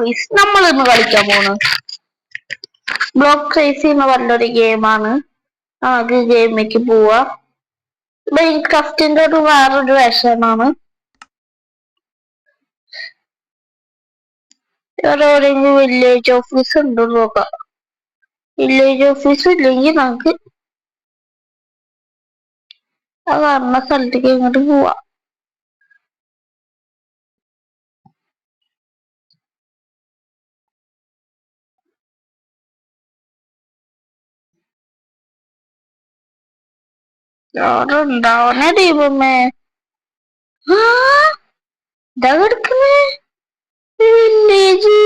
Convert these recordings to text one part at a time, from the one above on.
Guys നമ്മൾ ഇന്ന് കളിക്കാൻ പോണ് ബ്ലോക്ക് ക്രേസി എന്ന് പറഞ്ഞൊരു ഗെയിമാണ്. നമുക്ക് ഗെയിമിലേക്ക് പോവാ. ക്രാഫ്റ്റിന്റെ ഒരു വേറൊരു വേഷനാണ്. വേറെ എവിടെയെങ്കിലും വില്ലേജ് ഓഫീസ് ഉണ്ടോ നോക്കാം. വില്ലേജ് ഓഫീസ് ഇല്ലെങ്കിൽ നമുക്ക് ആ പറഞ്ഞ സ്ഥലത്തേക്ക് ഇങ്ങോട്ട് പോവാ. അവിടെ ഉണ്ടാവുന്ന ദീപമേ ഇതാ കിടക്കുന്നേ വില്ലേജ്.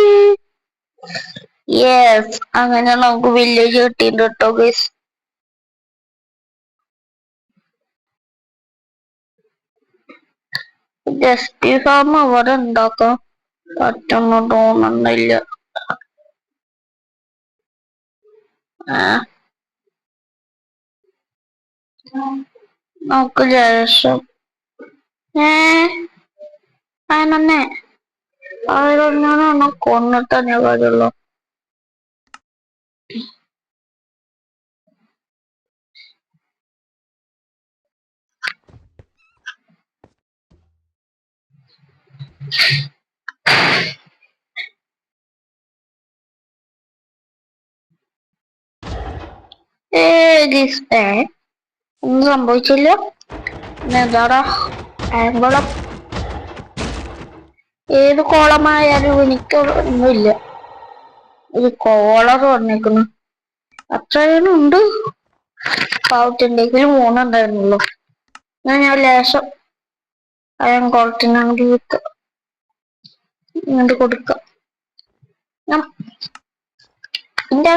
യെസ്, അങ്ങനെ നമുക്ക് വില്ലേജ് കിട്ടിയിട്ടുണ്ട് കേട്ടോ ഗൈസ്. ജസ്റ്റ് ഫാം അവിടെ ഉണ്ടാക്കാം പറ്റുന്ന തോന്നുന്നില്ല. നമുക്ക് ശേഷം അതിനെ അവരൊന്നും കൊന്നിട്ട് തന്നെ കാര്യമുള്ളൂ. ഒന്നും സംഭവിച്ചില്ല. എന്താടാ ആമ്പളം ഏത് കോളമായാലും എനിക്ക് ഒന്നുമില്ല. ഒരു കോളർ വന്നേക്കുന്നു അത്രയും ഉണ്ട്. പാവത്തിൻ്റെങ്കിലും 3 ഉണ്ടായിരുന്നുള്ളൂ. ഞാൻ ലേശം അയൺ കോളത്തിനാണെങ്കിൽ ഇങ്ങോട്ട് കൊടുക്കാം. എന്റെ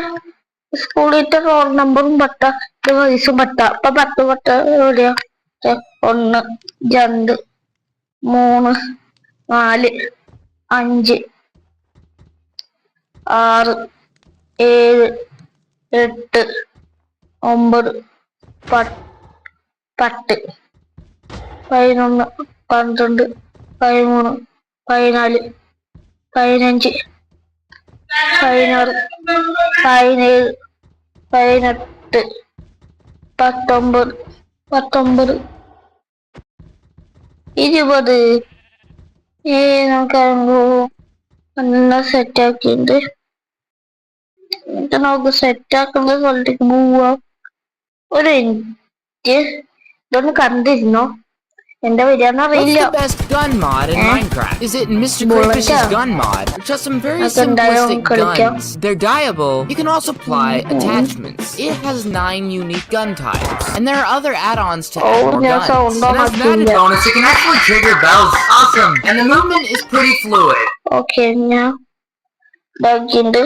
സ്കൂളിലത്തെ റോൾ നമ്പറും പട്ട വയസ്സും പട്ട. അപ്പൊ 10 പട്ട എവിടെയാ? 1 2 3 4 5 6 7 8 9 10 11 12 13 14 15 16 17 18 19 20 നമുക്ക് സെറ്റാക്കിണ്ട്. നമുക്ക് സെറ്റാക്കുന്ന സ്ഥലത്തേക്ക് പോവാ. ഒരു മിനിറ്റ് ഇതൊന്ന് കണ്ടിരുന്നോ? What's the best gun mod in Minecraft? Is it Mr. Crayfish's gun mod? Which has some very simplistic guns. They're dyeable. You can also apply attachments. It has 9 unique gun types. And there are other add-ons to add more guns. And as an added bonus, you can actually trigger bells. Awesome! And the movement is pretty fluid. Okay, now. Baginda.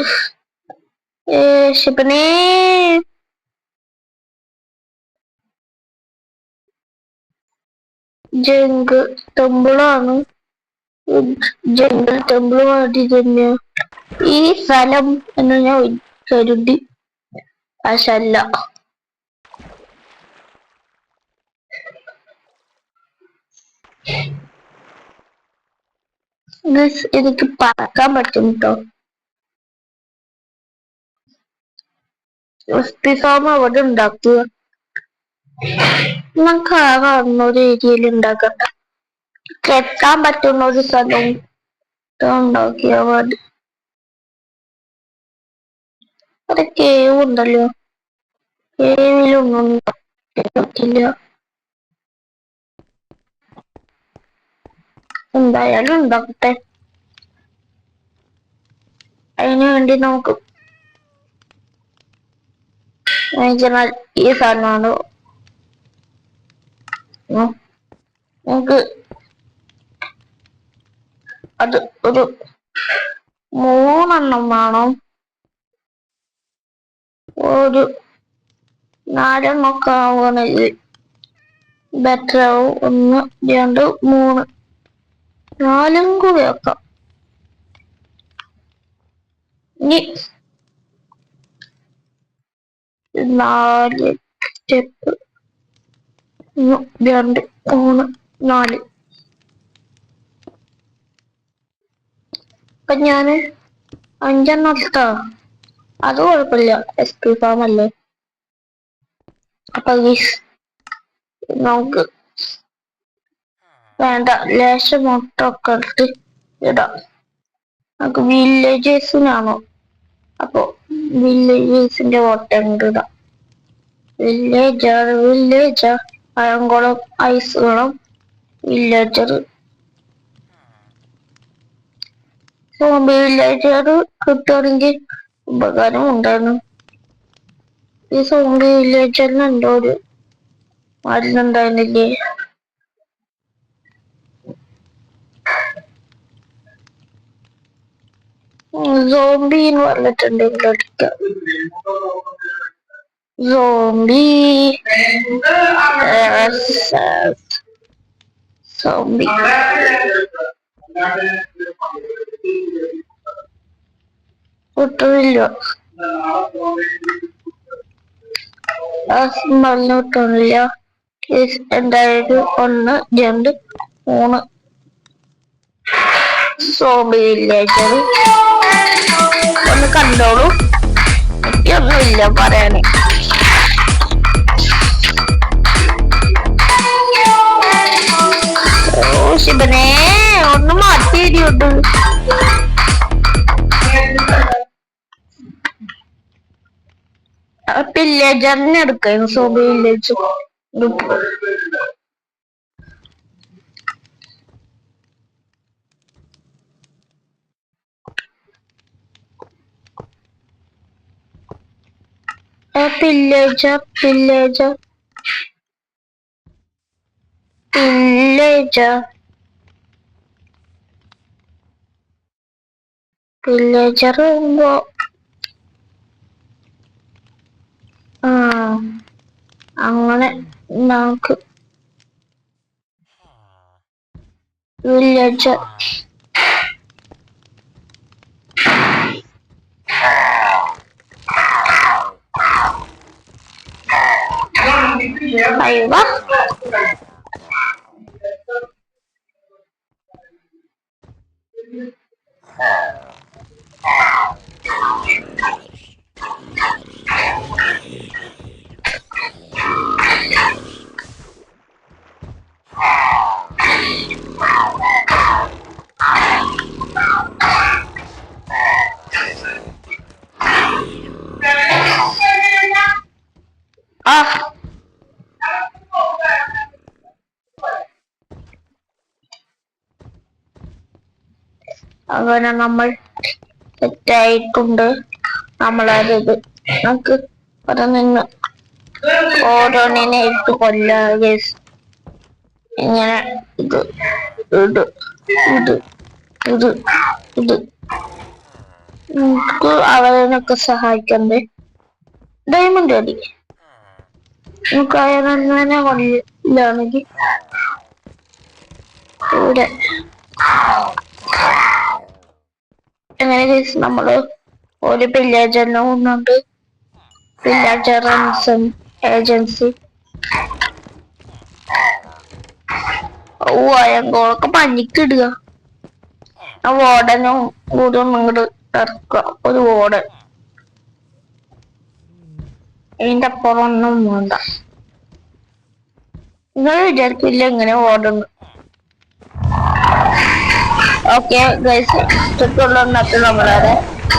Shipane. Jungle ടെമ്പിളാണ്. Jungle temple മാറ്റി തന്നെ ഈ സ്ഥലം എന്ന് ഞാൻ കരുതി. പക്ഷല്ല, എനിക്ക് പറക്കാൻ പറ്റും കേട്ടോ. ഫാം അവിടെ ഉണ്ടാക്കുക. നമുക്ക് ആകാവുന്ന ഒരു ഏരിയയിൽ ഉണ്ടാക്കണ്ട. കെട്ടാൻ പറ്റുന്ന ഒരു സ്ഥലം ഉണ്ടാക്കിയാ മതി. അത് കേവ് ഉണ്ടല്ലോ, കേവിലൊന്നും പറ്റില്ല. എന്തായാലും ഉണ്ടാക്കട്ടെ. അതിനു വേണ്ടി നമുക്ക് ഈ സാധനമാണ്. നമുക്ക് അത് ഒരു 3 വേണം. ഒരു 4 ആവുകയാണെങ്കിൽ ബെറ്റർ ആവും. 1 2 3 4 കൂടി വെക്കാം. ഇനി 4 സ്റ്റെപ്പ് 1 2 3 4 അപ്പൊ ഞാന് 5 എടുത്താ. അത് കുഴപ്പമില്ല, SP ഫാം അല്ലേ. അപ്പൊ നമുക്ക് വേണ്ട ലേശം മുട്ട ഒക്കെ എടുത്ത് ഇടാം. നമുക്ക് വില്ലേജേഴ്സിനാണോ? അപ്പൊ വില്ലേജേഴ്സിന്റെ മുട്ട ഇടാം. വില്ലേജർ പഴംകുളം ഐസുകളും വില്ലേജർ. വില്ലേജർ കിട്ടുകയാണെങ്കിൽ ഉപകാരം ഉണ്ടായിരുന്നു. ഈ സോംബി വില്ലേജറിന് എന്തോ ഒരു മരുന്നുണ്ടായിരുന്നില്ലേ? സോംബി എന്ന് പറഞ്ഞിട്ടുണ്ടെങ്കിൽ അടുത്ത സോംബി സോംബി കിട്ടുന്നില്ല. സ്മെല്ലിന് കിട്ടുന്നില്ല. എന്തായാലും 1 2 3 സോംബി വില്ലേജർ ഒന്ന് കണ്ടോളൂ. എനിക്കൊന്നുമില്ല പറയാന്. ഓ ശിവനെ, ഒന്ന് മാറ്റിയിടിയുണ്ട്. വില്ലേജറിനെ എടുക്കുന്നു. സോംബി വില്ലേജ് villager അങ്ങനെ നമുക്ക് വില്ലേജർ അയ്യോ അങ്ങനെ നമ്മൾ സെറ്റായിട്ടുണ്ട്. നമ്മളത് നമുക്ക് പറഞ്ഞ് ഓരോന്നിനെ ഇട്ട് കൊല്ലാതെ ഇങ്ങനെ ഇത് ഇത് ഇത് ഇത് ഇത് നമുക്ക് അവരനൊക്കെ സഹായിക്കണ്ടേ. ഡയമണ്ട് അടി നമുക്ക് അയനെ കൊല്ലാണെങ്കിൽ ഇവിടെ അങ്ങനെ നമ്മള് ഒരു വില്ലേജറിനെ ഒന്നുണ്ട്. Villager agency. അയങ്കോളൊക്കെ പഞ്ഞിക്കിടുക. ആ വാർഡനും കൂടെ ഒന്നും ഇങ്ങോട്ട് ഇറക്കുക. ഒരു വാർഡൻ ഇതിന്റെ അപ്പുറം ഒന്നും വേണ്ട. നിങ്ങൾ വിചാരിക്കില്ല ഇങ്ങനെ വാർഡൻ. ഓക്കെ ഗൈസ്, ഇഷ്ടത്തുള്ള നമ്മളെ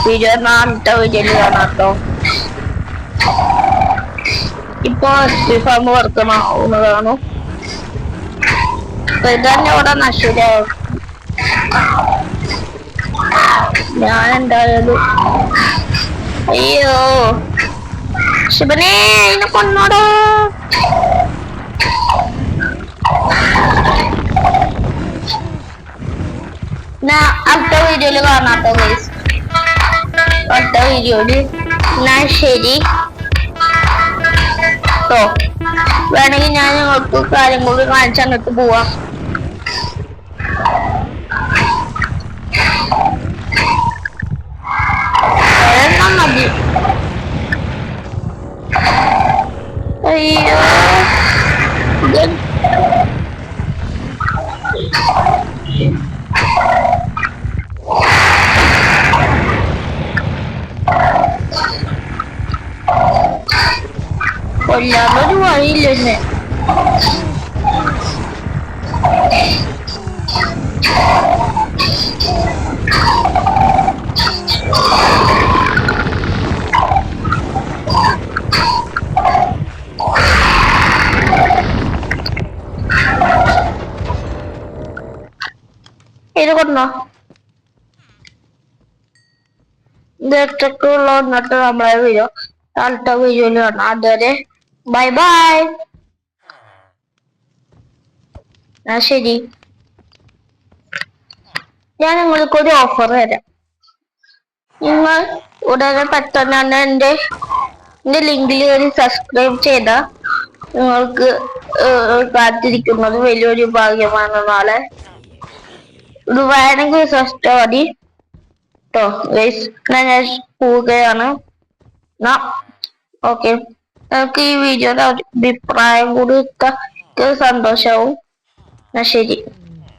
വീഡിയോ നാളത്തെ വീഡിയോയിൽ കാണാട്ടോ. ഇപ്പൊ ഫാം വർക്കണ കാണൂ. ഇതന്നെ ഇവിടെ നശിലാവും. ഞാൻ എന്തായാലും അയ്യോ ശിവനെ അതിനെ കൊന്നോടോ. അടുത്ത വീഡിയോയില് കാണാട്ടോ ഗൈസ്. അടുത്ത വീഡിയോയില് ഞാൻ ശരി കേട്ടോ. വേണമെങ്കിൽ ഞാൻ നിങ്ങൾക്ക് കാര്യം കൂടി കാണിച്ച് അങ്ങോട്ട് പോവാം. മതി. അയ്യോ കൊല്ലാനൊരു വഴിയില്ല എന്നെ. ഇത് കൊണ്ടോ ഇതൊക്കെ വന്നിട്ട് നമ്മളെ വീഡിയോ അടുത്ത വീഡിയോയിൽ കാണാം. അതുവരെ ബൈ ബൈ. ശരി, ഞാൻ നിങ്ങൾക്കൊരു ഓഫർ തരാം. നിങ്ങൾ ഉടനെ പെട്ടെന്ന് തന്നെ എന്റെ ലിങ്കിൽ കയറി സബ്സ്ക്രൈബ് ചെയ്താൽ നിങ്ങൾക്ക് കാത്തിരിക്കുന്നത് വലിയൊരു ഭാഗ്യമാണ്. നാളെ ഇത് വേണമെങ്കിൽ സബ്സ്ക്രൈബ് മതി കേട്ടോ ഗൈസ്. ഞാൻ പോവുകയാണ്. ഓക്കെ, നമുക്ക് ഈ വീഡിയോയുടെ അഭിപ്രായം കൂടി സന്തോഷവും. ശരി.